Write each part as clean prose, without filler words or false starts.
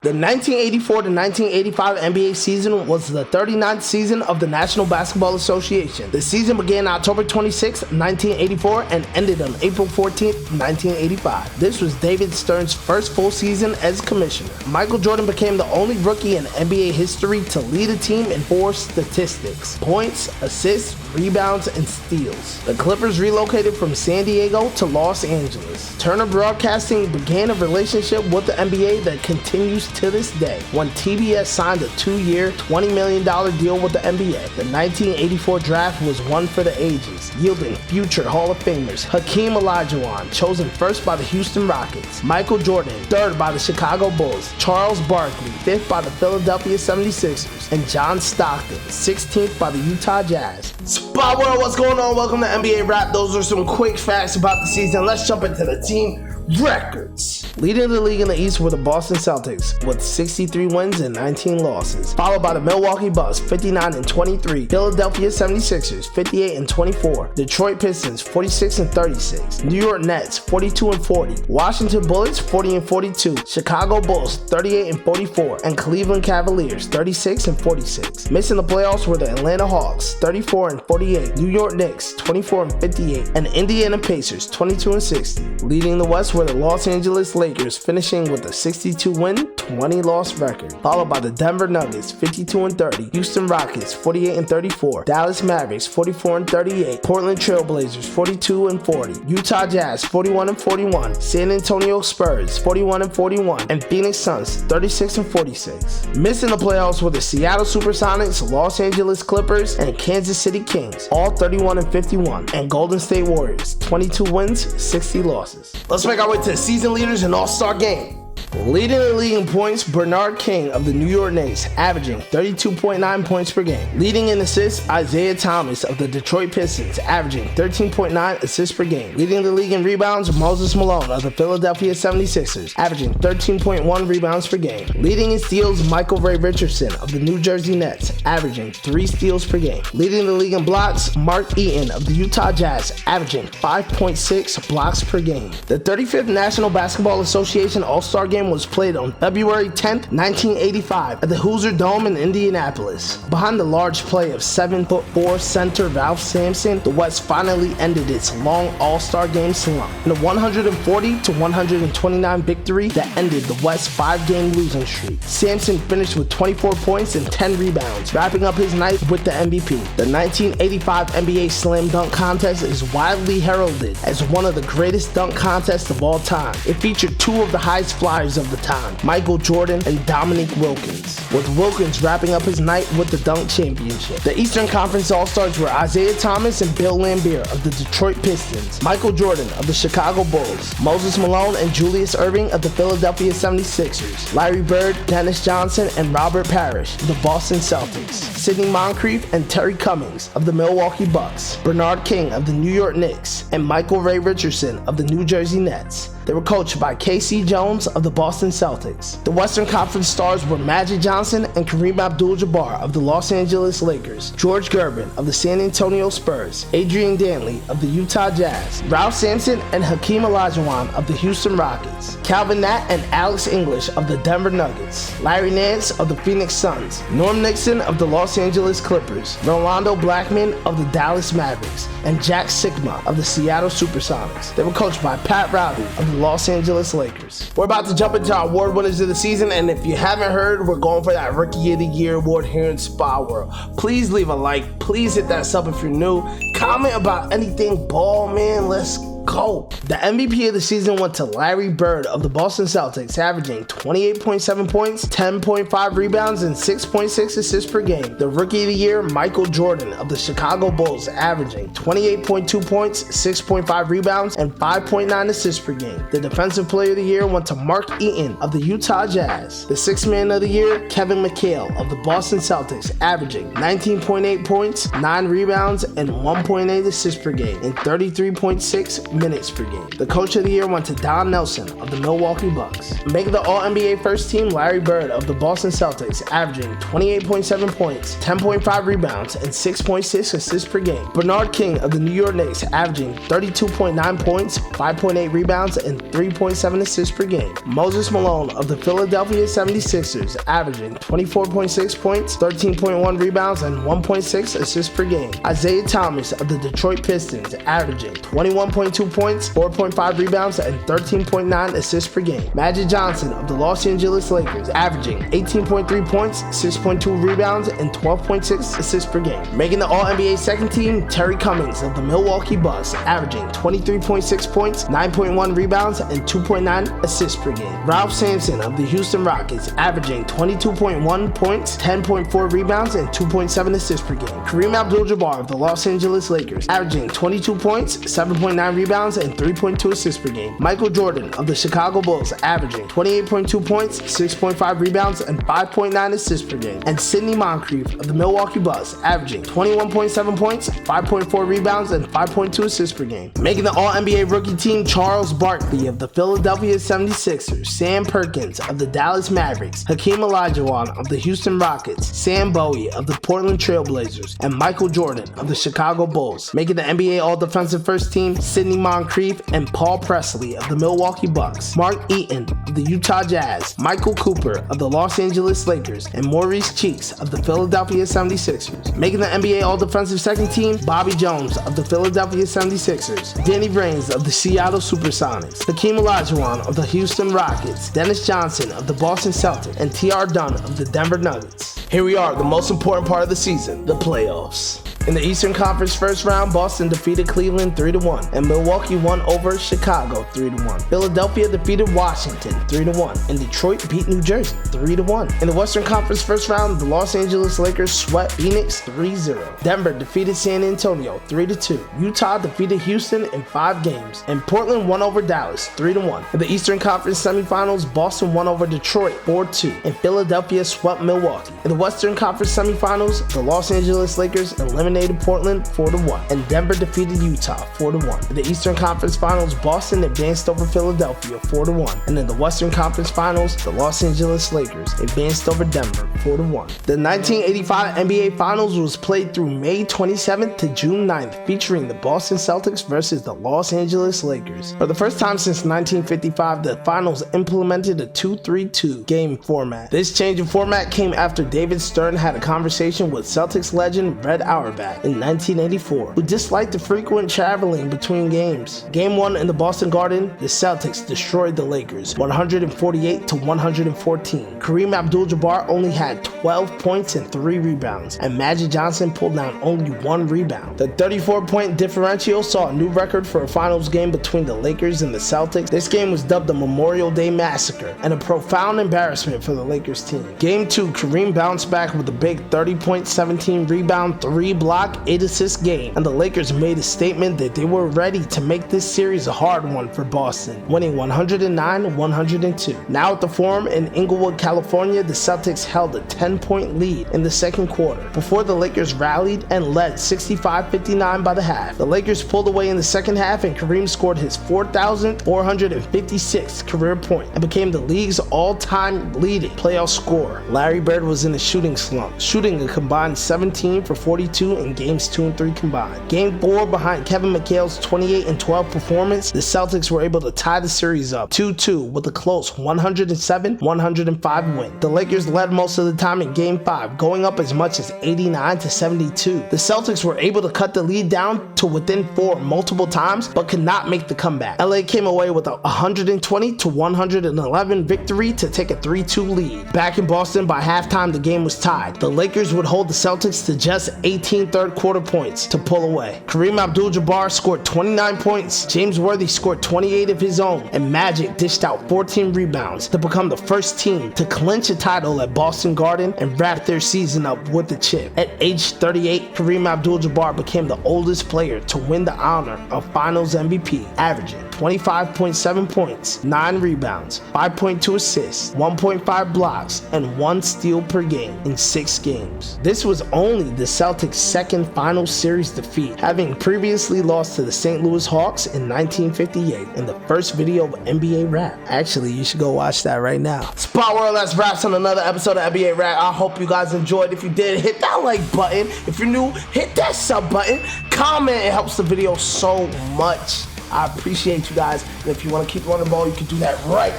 The 1984 to 1985 NBA season was the 39th season of the National Basketball Association. The season began October 26, 1984 and ended on April 14, 1985. This was David Stern's first full season as commissioner. Michael Jordan became the only rookie in NBA history to lead a team in 4 statistics: points, assists, rebounds, and steals. The Clippers relocated from San Diego to Los Angeles. Turner Broadcasting began a relationship with the NBA that continues to this day, when TBS signed a 2-year, $20 million deal with the NBA. The 1984 draft was one for the ages, yielding future Hall of Famers Hakeem Olajuwon, chosen first by the Houston Rockets; Michael Jordan, third by the Chicago Bulls; Charles Barkley, fifth by the Philadelphia 76ers; and John Stockton, 16th by the Utah Jazz. Spot World, what's going on? Welcome to NBA Rap. Those are some quick facts about the season. Let's jump into the team records. Leading the league in the East were the Boston Celtics with 63 wins and 19 losses, followed by the Milwaukee Bucks 59 and 23, Philadelphia 76ers 58 and 24, Detroit Pistons 46 and 36, New York Nets 42 and 40, Washington Bullets 40 and 42, Chicago Bulls 38 and 44, and Cleveland Cavaliers 36 and 46. Missing the playoffs were the Atlanta Hawks 34 and 48, New York Knicks 24 and 58, and Indiana Pacers 22 and 60. Leading the West were the Los Angeles Lakers, finishing with a 62-win, 20-loss record, followed by the Denver Nuggets 52 and 30, Houston Rockets 48 and 34, Dallas Mavericks 44 and 38, Portland Trail Blazers 42 and 40, Utah Jazz 41 and 41, San Antonio Spurs 41 and 41, and Phoenix Suns 36 and 46. Missing the playoffs were the Seattle Supersonics, Los Angeles Clippers, and Kansas City Kings, all 31 and 51, and Golden State Warriors 22 wins, 60 losses. Let's make our way to the season leaders and All-Star game. Leading the league in points, Bernard King of the New York Knicks, averaging 32.9 points per game. Leading in assists, Isaiah Thomas of the Detroit Pistons, averaging 13.9 assists per game. Leading the league in rebounds, Moses Malone of the Philadelphia 76ers, averaging 13.1 rebounds per game. Leading in steals, Michael Ray Richardson of the New Jersey Nets, averaging 3 steals per game. Leading the league in blocks, Mark Eaton of the Utah Jazz, averaging 5.6 blocks per game. The 35th National Basketball Association All-Star Game was played on February 10th, 1985 at the Hoosier Dome in Indianapolis. Behind the large play of 7'4" center Ralph Sampson, the West finally ended its long All-Star Game slump in a 140-129 victory that ended the West's 5-game losing streak. Sampson finished with 24 points and 10 rebounds, wrapping up his night with the MVP. The 1985 NBA Slam Dunk Contest is widely heralded as one of the greatest dunk contests of all time. It featured 2 of the highest flyers of the time, Michael Jordan and Dominique Wilkins, with Wilkins wrapping up his night with the dunk championship. The Eastern Conference All-Stars were Isaiah Thomas and Bill Laimbeer of the Detroit Pistons, Michael Jordan of the Chicago Bulls, Moses Malone and Julius Erving of the Philadelphia 76ers, Larry Bird, Dennis Johnson, and Robert Parrish of the Boston Celtics, Sidney Moncrief and Terry Cummings of the Milwaukee Bucks, Bernard King of the New York Knicks, and Michael Ray Richardson of the New Jersey Nets. They were coached by K.C. Jones of the Boston Celtics. The Western Conference stars were Magic Johnson and Kareem Abdul-Jabbar of the Los Angeles Lakers, George Gervin of the San Antonio Spurs, Adrian Dantley of the Utah Jazz, Ralph Sampson and Hakeem Olajuwon of the Houston Rockets, Calvin Nat and Alex English of the Denver Nuggets, Larry Nance of the Phoenix Suns, Norm Nixon of the Los Angeles Clippers, Rolando Blackman of the Dallas Mavericks, and Jack Sikma of the Seattle Supersonics. They were coached by Pat Riley of the Los Angeles Lakers. We're about to jump into our award winners of the season, and if you haven't heard, we're going for that Rookie of the Year award here in Spa World. Please leave a like, please hit that sub if you're new, comment about anything ball, man, let's go. The MVP of the season went to Larry Bird of the Boston Celtics, averaging 28.7 points, 10.5 rebounds, and 6.6 assists per game. The Rookie of the Year, Michael Jordan of the Chicago Bulls, averaging 28.2 points, 6.5 rebounds, and 5.9 assists per game. The Defensive Player of the Year went to Mark Eaton of the Utah Jazz. The Sixth Man of the Year, Kevin McHale of the Boston Celtics, averaging 19.8 points, 9 rebounds, and 1.8 assists per game in 33.6 minutes per game. The Coach of the Year went to Don Nelson of the Milwaukee Bucks. Making the All-NBA First Team, Larry Bird of the Boston Celtics, averaging 28.7 points, 10.5 rebounds, and 6.6 assists per game. Bernard King of the New York Knicks, averaging 32.9 points, 5.8 rebounds, and 3.7 assists per game. Moses Malone of the Philadelphia 76ers, averaging 24.6 points, 13.1 rebounds, and 1.6 assists per game. Isaiah Thomas of the Detroit Pistons, averaging 21.2 points, 4.5 rebounds, and 13.9 assists per game. Magic Johnson of the Los Angeles Lakers, averaging 18.3 points, 6.2 rebounds, and 12.6 assists per game. Making the All-NBA Second Team, Terry Cummings of the Milwaukee Bucks, averaging 23.6 points, 9.1 rebounds, and 2.9 assists per game. Ralph Sampson of the Houston Rockets, averaging 22.1 points, 10.4 rebounds, and 2.7 assists per game. Kareem Abdul-Jabbar of the Los Angeles Lakers, averaging 22 points, 7.9 rebounds, and 3.2 assists per game. Michael Jordan of the Chicago Bulls, averaging 28.2 points, 6.5 rebounds, and 5.9 assists per game. And Sidney Moncrief of the Milwaukee Bucks, averaging 21.7 points, 5.4 rebounds, and 5.2 assists per game. Making the All-NBA Rookie Team, Charles Barkley of the Philadelphia 76ers, Sam Perkins of the Dallas Mavericks, Hakeem Olajuwon of the Houston Rockets, Sam Bowie of the Portland Trail Blazers, and Michael Jordan of the Chicago Bulls. Making the NBA All-Defensive First Team, Sidney Moncrief and Paul Presley of the Milwaukee Bucks, Mark Eaton of the Utah Jazz, Michael Cooper of the Los Angeles Lakers, and Maurice Cheeks of the Philadelphia 76ers. Making the NBA All-Defensive Second Team, Bobby Jones of the Philadelphia 76ers, Danny Brains of the Seattle Supersonics, Hakeem Olajuwon of the Houston Rockets, Dennis Johnson of the Boston Celtics, and T.R. Dunn of the Denver Nuggets. Here we are, the most important part of the season, the playoffs. In the Eastern Conference first round, Boston defeated Cleveland 3-1, and Milwaukee won over Chicago 3-1. Philadelphia defeated Washington 3-1, and Detroit beat New Jersey 3-1. In the Western Conference first round, the Los Angeles Lakers swept Phoenix 3-0. Denver defeated San Antonio 3-2. Utah defeated Houston in 5 games, and Portland won over Dallas 3-1. In the Eastern Conference semifinals, Boston won over Detroit 4-2, and Philadelphia swept Milwaukee. In the Western Conference semifinals, the Los Angeles Lakers eliminated Portland 4-1, and Denver defeated Utah 4-1. In the Eastern Conference Finals, Boston advanced over Philadelphia 4-1, and in the Western Conference Finals, the Los Angeles Lakers advanced over Denver 4-1. The 1985 NBA Finals was played through May 27th to June 9th, featuring the Boston Celtics versus the Los Angeles Lakers. For the first time since 1955, the Finals implemented a 2-3-2 game format. This change in format came after David Stern had a conversation with Celtics legend Red Auerbach in 1984, who disliked the frequent traveling between games. Game 1 in the Boston Garden, the Celtics destroyed the Lakers 148-114. Kareem Abdul-Jabbar only had 12 points and 3 rebounds, and Magic Johnson pulled down only 1 rebound. The 34-point differential saw a new record for a finals game between the Lakers and the Celtics. This game was dubbed the Memorial Day Massacre, and a profound embarrassment for the Lakers team. Game 2, Kareem bounced back with a big 30-point, 17-rebound, 3-block, 8-assist game, and the Lakers made a statement that they were ready to make this series a hard one for Boston, winning 109-102. Now at the Forum in Inglewood, California, the Celtics held a 10-point lead in the second quarter before the Lakers rallied and led 65-59 by the half. The Lakers pulled away in the second half, and Kareem scored his 4,456th career point and became the league's all-time leading playoff scorer. Larry Bird was in a shooting slump, shooting a combined 17 for 42 in games 2 and 3 combined. Game 4, behind Kevin McHale's 28-12 performance, the Celtics were able to tie the series up 2-2 with a close 107-105 win. The Lakers led most of the time in Game 5, going up as much as 89-72. The Celtics were able to cut the lead down to within 4 multiple times, but could not make the comeback. LA came away with a 120-111 victory to take a 3-2 lead. Back in Boston, by halftime, the game was tied. The Lakers would hold the Celtics to just 18 third-quarter points to pull away. Kareem Abdul-Jabbar scored 29 points, James Worthy scored 28 of his own, and Magic dished out 14 rebounds to become the first team to clinch a title at Boston Garden and wrap their season up with a chip. At age 38, Kareem Abdul-Jabbar became the oldest player to win the honor of Finals MVP, averaging 25.7 points, 9 rebounds, 5.2 assists, 1.5 blocks, and 1 steal per game in 6 games. This was only the Celtics' second final series defeat, having previously lost to the St. Louis Hawks in 1958 in the first video of NBA Rap. Actually, you should go watch that right now. Spot World, that's wraps on another episode of NBA Rap. I hope you guys enjoyed. If you did, hit that like button. If you're new, hit that sub button. Comment, it helps the video so much. I appreciate you guys. And if you want to keep running the ball, you can do that right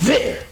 there.